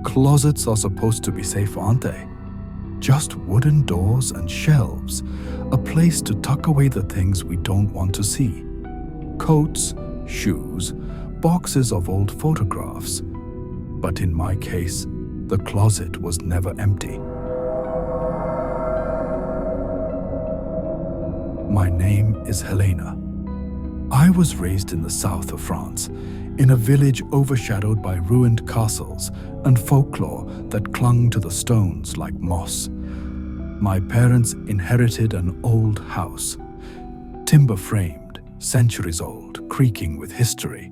Closets are supposed to be safe, aren't they? Just wooden doors and shelves, a place to tuck away the things we don't want to see. Coats, shoes, boxes of old photographs. But in my case, the closet was never empty. My name is Helena. I was raised in the south of France, in a village overshadowed by ruined castles and folklore that clung to the stones like moss. My parents inherited an old house, timber-framed, centuries old, creaking with history,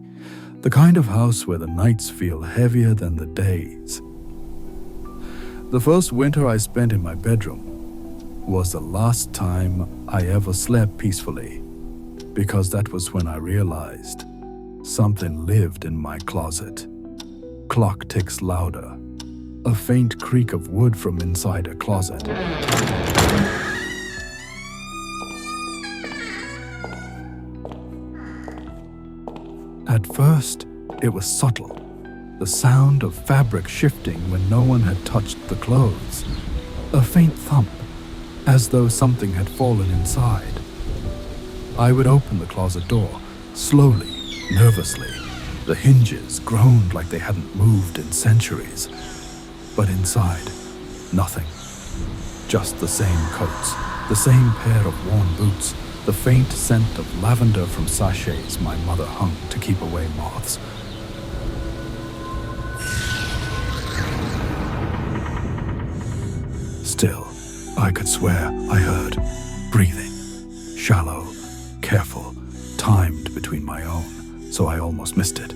the kind of house where the nights feel heavier than the days. The first winter I spent in my bedroom was the last time I ever slept peacefully, because that was when I realized something lived in my closet. Clock ticks louder, a faint creak of wood from inside a closet. At first, it was subtle, the sound of fabric shifting when no one had touched the clothes, a faint thump, as though something had fallen inside. I would open the closet door, slowly, nervously. The hinges groaned like they hadn't moved in centuries. But inside, nothing. Just the same coats, the same pair of worn boots, the faint scent of lavender from sachets my mother hung to keep away moths. Still, I could swear I heard breathing, shallow, careful, timed between my own, so I almost missed it.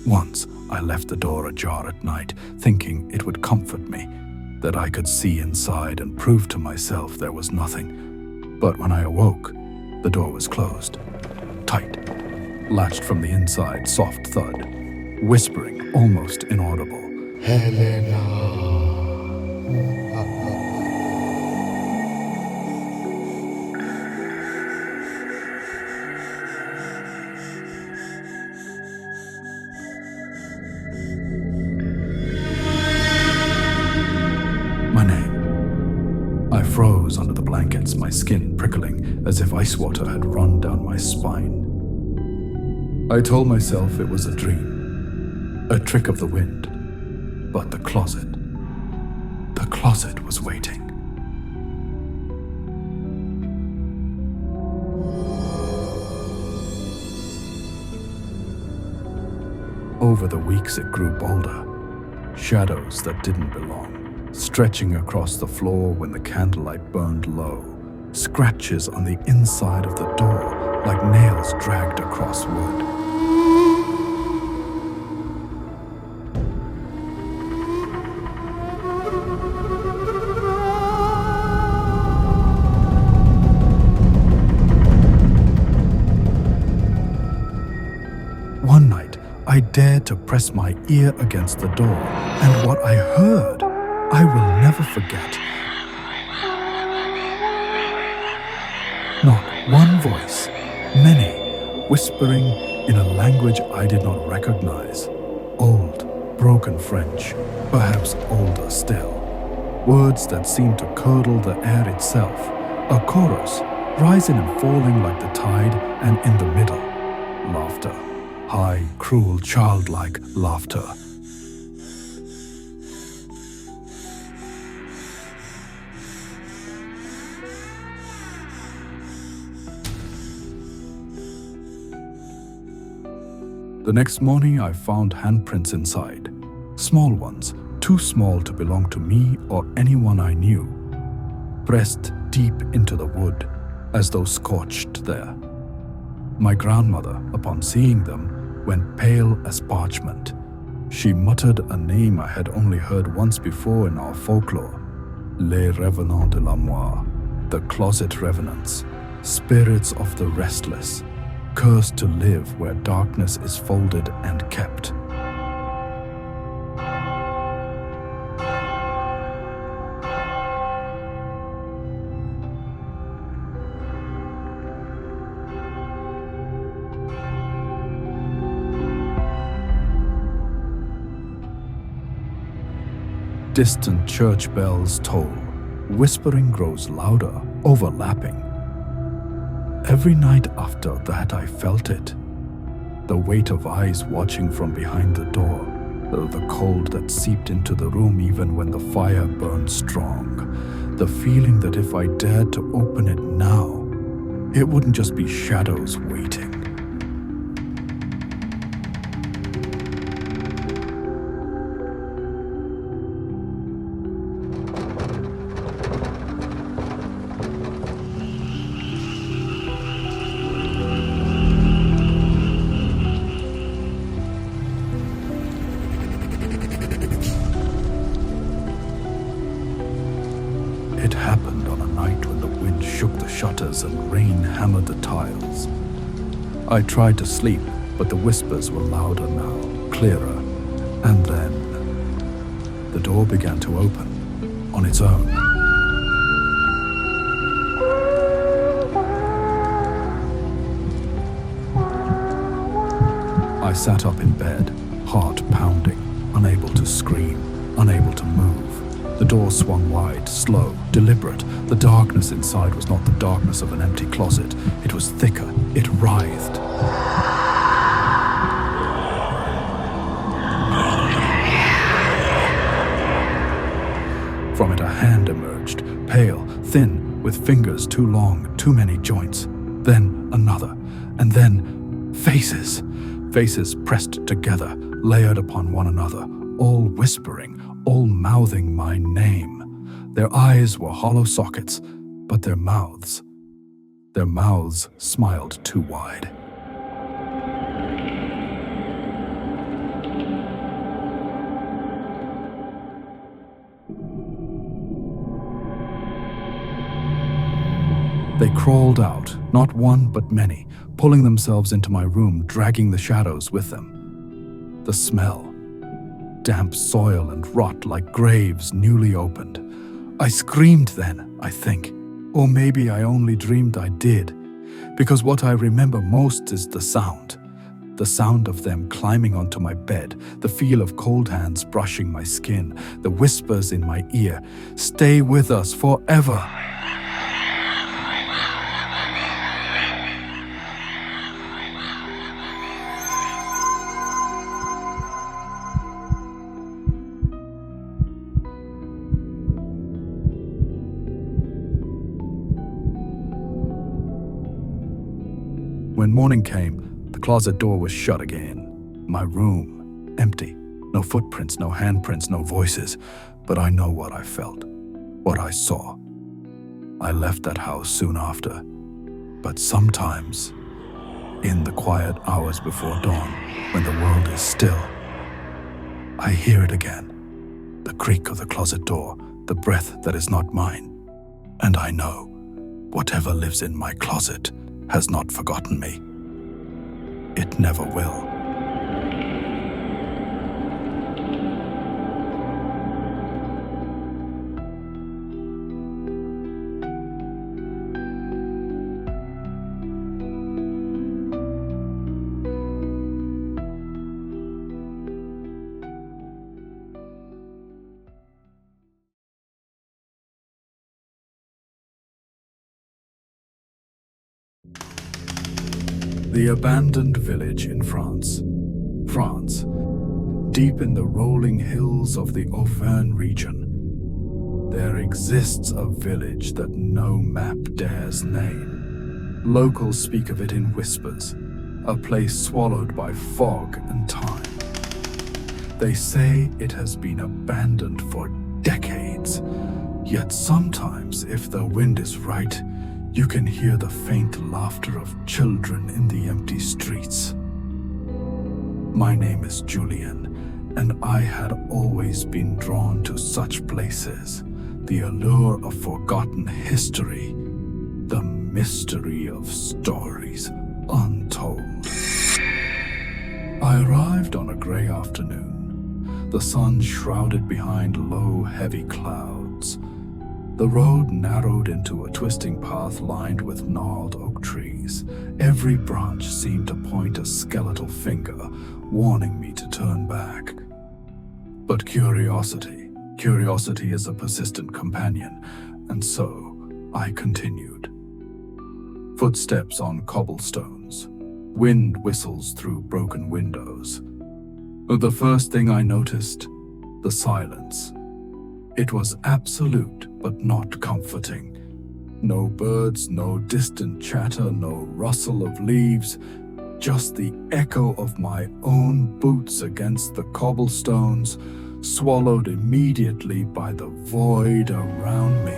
Once, I left the door ajar at night, thinking it would comfort me, that I could see inside and prove to myself there was nothing. But when I awoke, the door was closed, tight, latched from the inside, soft thud, whispering, almost inaudible. Helena. My name. I froze under the blankets, my skin prickling as if ice water had run down my spine. I told myself it was a dream, a trick of the wind. But the closet was waiting. Over the weeks it grew bolder, shadows that didn't belong, stretching across the floor when the candlelight burned low, scratches on the inside of the door like nails dragged across wood. One night, I dared to press my ear against the door, and what I heard, I will never forget. Not one voice, many, whispering in a language I did not recognize. Old, broken French, perhaps older still. Words that seemed to curdle the air itself. A chorus, rising and falling like the tide, and in the middle, laughter. High, cruel, childlike laughter. The next morning, I found handprints inside. Small ones, too small to belong to me or anyone I knew. Pressed deep into the wood, as though scorched there. My grandmother, upon seeing them, went pale as parchment. She muttered a name I had only heard once before in our folklore. Les revenants de la mort, the closet revenants, spirits of the restless, cursed to live where darkness is folded and kept. Distant church bells toll. Whispering grows louder, overlapping. Every night after that I felt it. The weight of eyes watching from behind the door. The cold that seeped into the room even when the fire burned strong. The feeling that if I dared to open it now, it wouldn't just be shadows waiting. It happened on a night when the wind shook the shutters and rain hammered the tiles. I tried to sleep, but the whispers were louder now, clearer. And then the door began to open on its own. I sat up in bed, heart pounding, unable to scream, unable to move. The door swung wide, slow, deliberate. The darkness inside was not the darkness of an empty closet. It was thicker. It writhed. From it a hand emerged, pale, thin, with fingers too long, too many joints. Then another, and then faces. Faces pressed together, layered upon one another, all whispering, all mouthing my name. Their eyes were hollow sockets, but their mouths smiled too wide. They crawled out, not one but many, pulling themselves into my room, dragging the shadows with them. The smell, damp soil and rot like graves newly opened. I screamed then, I think. Or maybe I only dreamed I did, because what I remember most is the sound. The sound of them climbing onto my bed, the feel of cold hands brushing my skin, the whispers in my ear, "Stay with us forever." When morning came, the closet door was shut again. My room, empty. No footprints, no handprints, no voices. But I know what I felt, what I saw. I left that house soon after. But sometimes, in the quiet hours before dawn, when the world is still, I hear it again. The creak of the closet door, the breath that is not mine. And I know, whatever lives in my closet has not forgotten me. It never will. The abandoned village in France. France, deep in the rolling hills of the Auvergne region, there exists a village that no map dares name. Locals speak of it in whispers, a place swallowed by fog and time. They say it has been abandoned for decades, yet sometimes, if the wind is right, you can hear the faint laughter of children in the empty streets. My name is Julian, and I had always been drawn to such places, the allure of forgotten history, the mystery of stories untold. I arrived on a gray afternoon, the sun shrouded behind low, heavy clouds. The road narrowed into a twisting path lined with gnarled oak trees. Every branch seemed to point a skeletal finger, warning me to turn back. But curiosity, Curiosity is a persistent companion, and so I continued. Footsteps on cobblestones. Wind whistles through broken windows. The first thing I noticed, the silence. It was absolute but not comforting. No birds, no distant chatter, no rustle of leaves, just the echo of my own boots against the cobblestones, swallowed immediately by the void around me.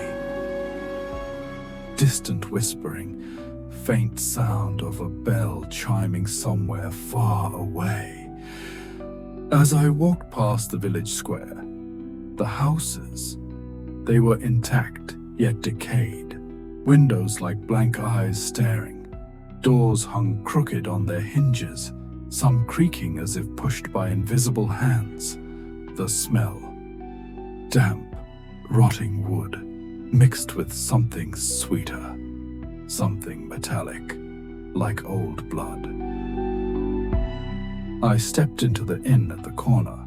Distant whispering, faint sound of a bell chiming somewhere far away. As I walked past the village square, the houses, they were intact yet decayed. Windows like blank eyes staring. Doors hung crooked on their hinges, some creaking as if pushed by invisible hands. The smell, damp, rotting wood, mixed with something sweeter, something metallic, like old blood. I stepped into the inn at the corner.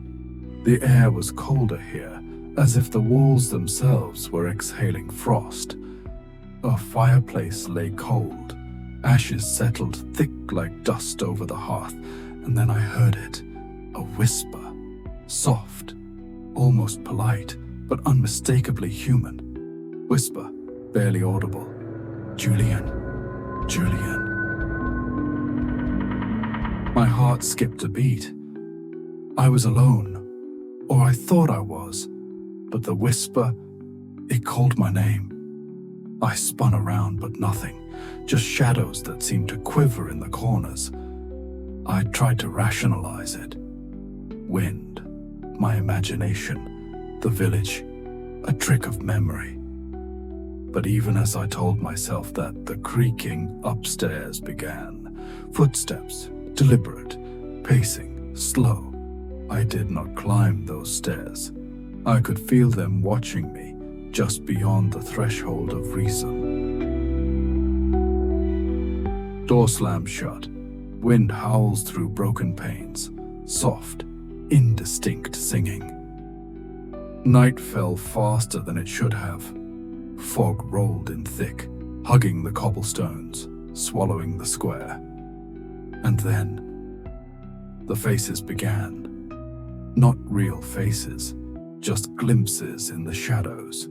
The air was colder here, as if the walls themselves were exhaling frost. A fireplace lay cold. Ashes settled thick like dust over the hearth, and then I heard it, a whisper, soft, almost polite, but unmistakably human. Whisper, barely audible. Julian, Julian. My heart skipped a beat. I was alone, or I thought I was, but the whisper, it called my name. I spun around, but nothing, just shadows that seemed to quiver in the corners. I tried to rationalize it. Wind, my imagination, the village, a trick of memory. But even as I told myself that, the creaking upstairs began. Footsteps, deliberate, pacing, slow. I did not climb those stairs. I could feel them watching me, just beyond the threshold of reason. Door slams shut. Wind howls through broken panes. Soft, indistinct singing. Night fell faster than it should have. Fog rolled in thick, hugging the cobblestones, swallowing the square. And then, the faces began. Not real faces, just glimpses in the shadows.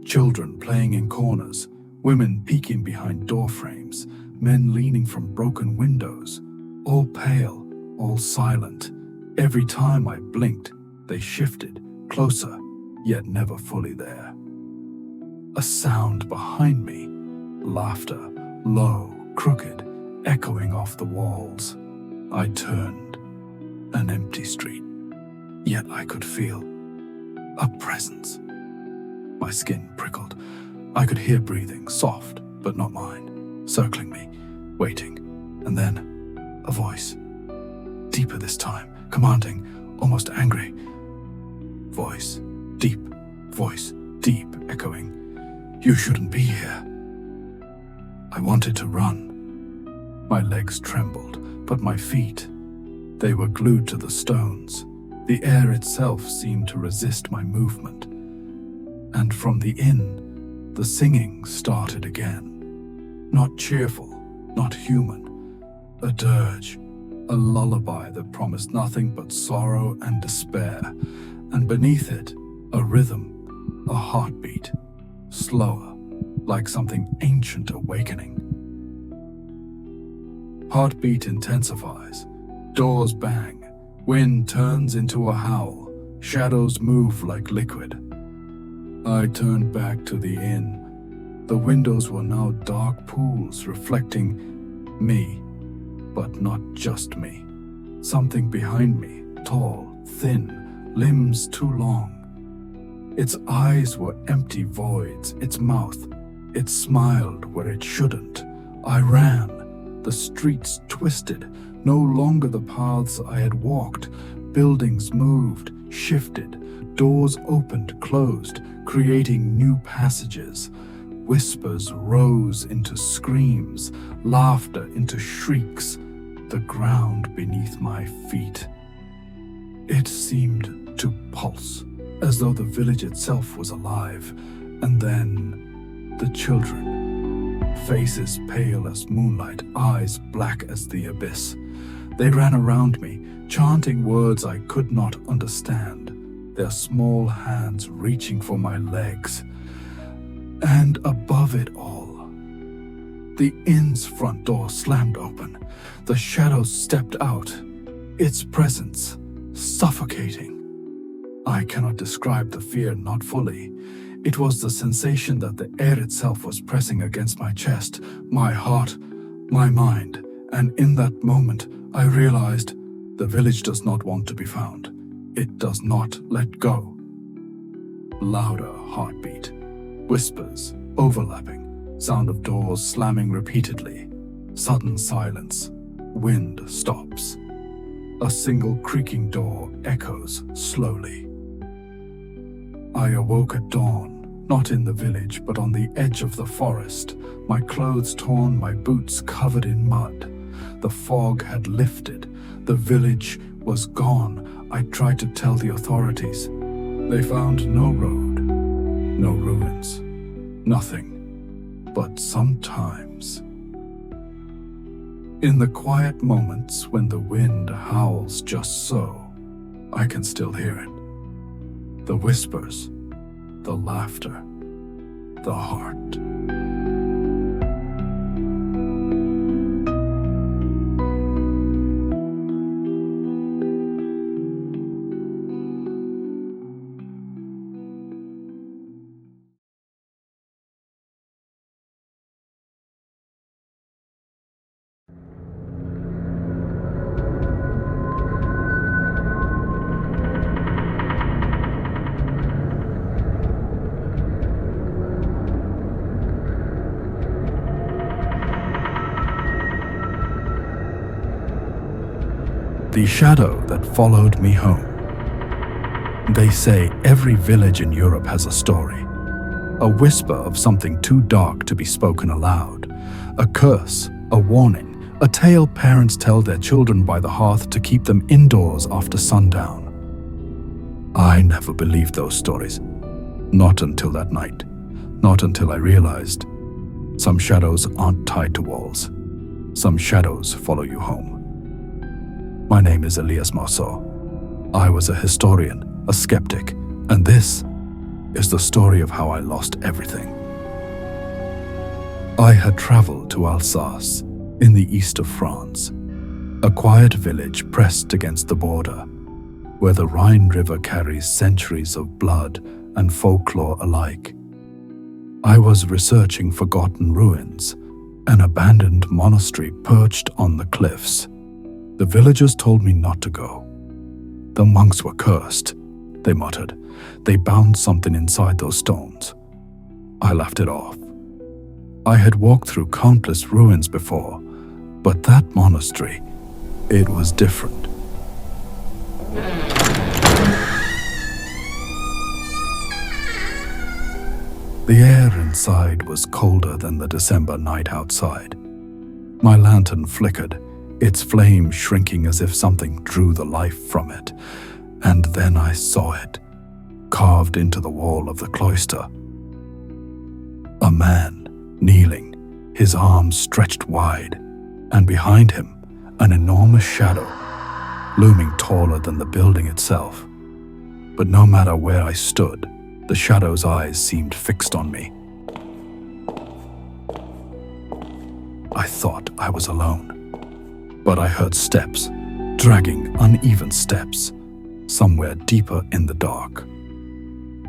Children playing in corners, women peeking behind door frames, men leaning from broken windows, all pale, all silent. Every time I blinked, they shifted, closer, yet never fully there. A sound behind me, laughter, low, crooked, echoing off the walls. I turned, an empty street, yet I could feel a presence. My skin prickled. I could hear breathing, soft, but not mine, circling me, waiting. And then, a voice. Deeper this time, commanding, almost angry. Voice deep, echoing. You shouldn't be here. I wanted to run. My legs trembled, but my feet, they were glued to the stones. The air itself seemed to resist my movement. And from the inn, the singing started again. Not cheerful, not human. A dirge, a lullaby that promised nothing but sorrow and despair. And beneath it, a rhythm, a heartbeat, slower, like something ancient awakening. Heartbeat intensifies, doors bang, wind turns into a howl, shadows move like liquid. I turned back to the inn. The windows were now dark pools reflecting me, but not just me. Something behind me, tall, thin, limbs too long. Its eyes were empty voids, its mouth, it smiled where it shouldn't. I ran. The streets twisted, no longer the paths I had walked. Buildings moved, shifted, doors opened, closed, creating new passages. Whispers rose into screams, laughter into shrieks. The ground beneath my feet, it seemed to pulse, as though the village itself was alive. And then the children, faces pale as moonlight, eyes black as the abyss. They ran around me, chanting words I could not understand, their small hands reaching for my legs. And above it all, the inn's front door slammed open. The shadows stepped out, its presence suffocating. I cannot describe the fear, not fully. It was the sensation that the air itself was pressing against my chest, my heart, my mind, and in that moment I realized the village does not want to be found. It does not let go. Louder heartbeat, whispers overlapping, sound of doors slamming repeatedly, sudden silence, wind stops. A single creaking door echoes slowly. I awoke at dawn, not in the village, but on the edge of the forest, my clothes torn, my boots covered in mud. The fog had lifted. The village was gone. I tried to tell the authorities. They found no road, no ruins, nothing. But sometimes, in the quiet moments when the wind howls just so, I can still hear it. The whispers, the laughter, the heart. The shadow that followed me home. They say every village in Europe has a story. A whisper of something too dark to be spoken aloud. A curse, a warning, a tale parents tell their children by the hearth to keep them indoors after sundown. I never believed those stories. Not until that night. Not until I realized some shadows aren't tied to walls. Some shadows follow you home. My name is Elias Marceau. I was a historian, a skeptic, and this is the story of how I lost everything. I had traveled to Alsace, in the east of France, a quiet village pressed against the border, where the Rhine River carries centuries of blood and folklore alike. I was researching forgotten ruins, an abandoned monastery perched on the cliffs. The villagers told me not to go. The monks were cursed, they muttered. They bound something inside those stones. I laughed it off. I had walked through countless ruins before, but that monastery, it was different. The air inside was colder than the December night outside. My lantern flickered, its flame shrinking as if something drew the life from it. And then I saw it, carved into the wall of the cloister. A man, kneeling, his arms stretched wide, and behind him, an enormous shadow, looming taller than the building itself. But no matter where I stood, the shadow's eyes seemed fixed on me. I thought I was alone. But I heard steps, dragging uneven steps, somewhere deeper in the dark.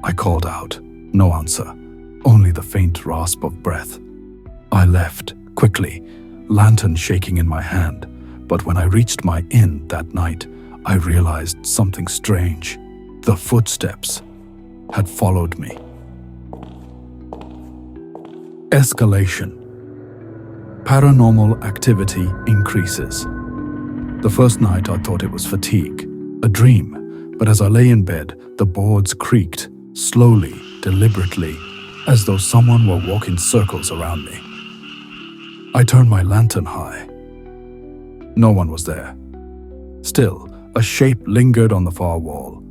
I called out, no answer, only the faint rasp of breath. I left, quickly, lantern shaking in my hand, but when I reached my inn that night, I realized something strange. The footsteps had followed me. Escalation. Paranormal activity increases. The first night I thought it was fatigue, a dream, but as I lay in bed, the boards creaked, slowly, deliberately, as though someone were walking circles around me. I turned my lantern high. No one was there. Still, a shape lingered on the far wall,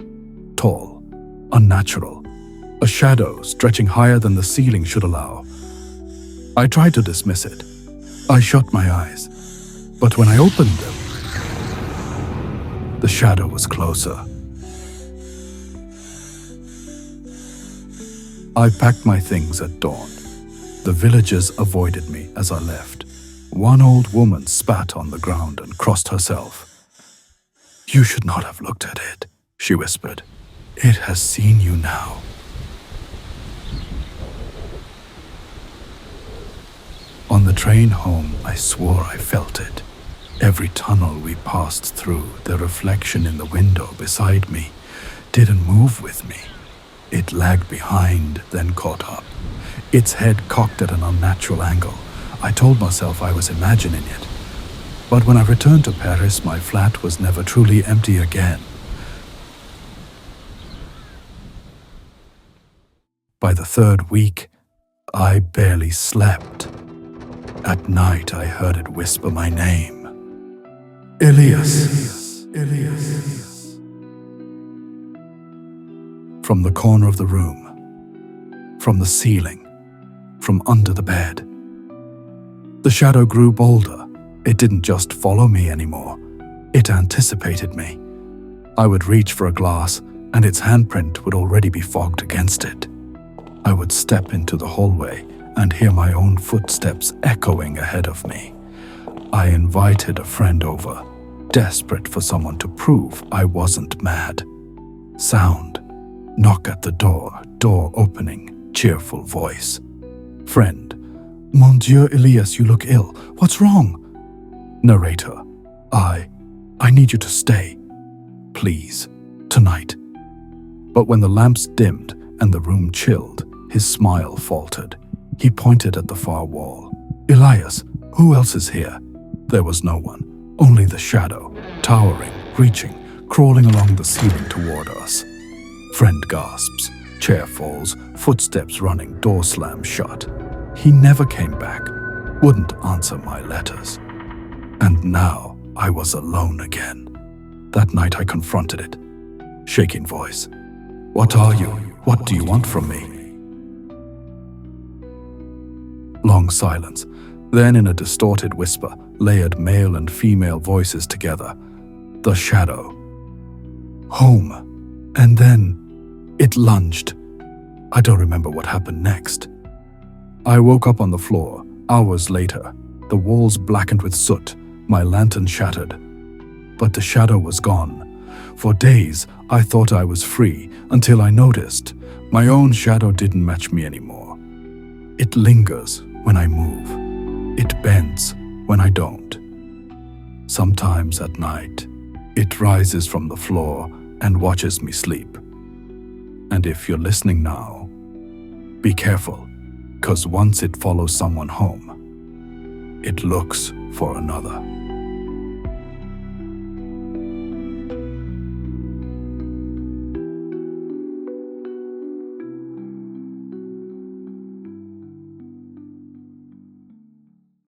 tall, unnatural, a shadow stretching higher than the ceiling should allow. I tried to dismiss it. I shut my eyes, but when I opened them, the shadow was closer. I packed my things at dawn. The villagers avoided me as I left. One old woman spat on the ground and crossed herself. "You should not have looked at it," she whispered. "It has seen you now." On the train home, I swore I felt it. Every tunnel we passed through, the reflection in the window beside me didn't move with me. It lagged behind, then caught up. Its head cocked at an unnatural angle. I told myself I was imagining it. But when I returned to Paris, my flat was never truly empty again. By the third week, I barely slept. At night, I heard it whisper my name. Elias. Elias. From the corner of the room, from the ceiling, from under the bed. The shadow grew bolder. It didn't just follow me anymore. It anticipated me. I would reach for a glass, and its handprint would already be fogged against it. I would step into the hallway and hear my own footsteps echoing ahead of me. I invited a friend over, desperate for someone to prove I wasn't mad. Sound. Knock at the door, door opening, cheerful voice. Friend. "Mon Dieu, Elias, you look ill. What's wrong?" Narrator. I need you to stay. Please, tonight. But when the lamps dimmed and the room chilled, his smile faltered. He pointed at the far wall. "Elias, who else is here?" There was no one, only the shadow, towering, reaching, crawling along the ceiling toward us. Friend gasps, chair falls, footsteps running, door slams shut. He never came back, wouldn't answer my letters. And now I was alone again. That night I confronted it. Shaking voice. "What are you? What do you want from me?" Long silence. Then in a distorted whisper, layered male and female voices together. The shadow. "Home." And then it lunged. I don't remember what happened next. I woke up on the floor, hours later, the walls blackened with soot, my lantern shattered. But the shadow was gone. For days, I thought I was free until I noticed my own shadow didn't match me anymore. It lingers when I move. It bends when I don't. Sometimes at night, it rises from the floor and watches me sleep. And if you're listening now, be careful, 'cause once it follows someone home, it looks for another.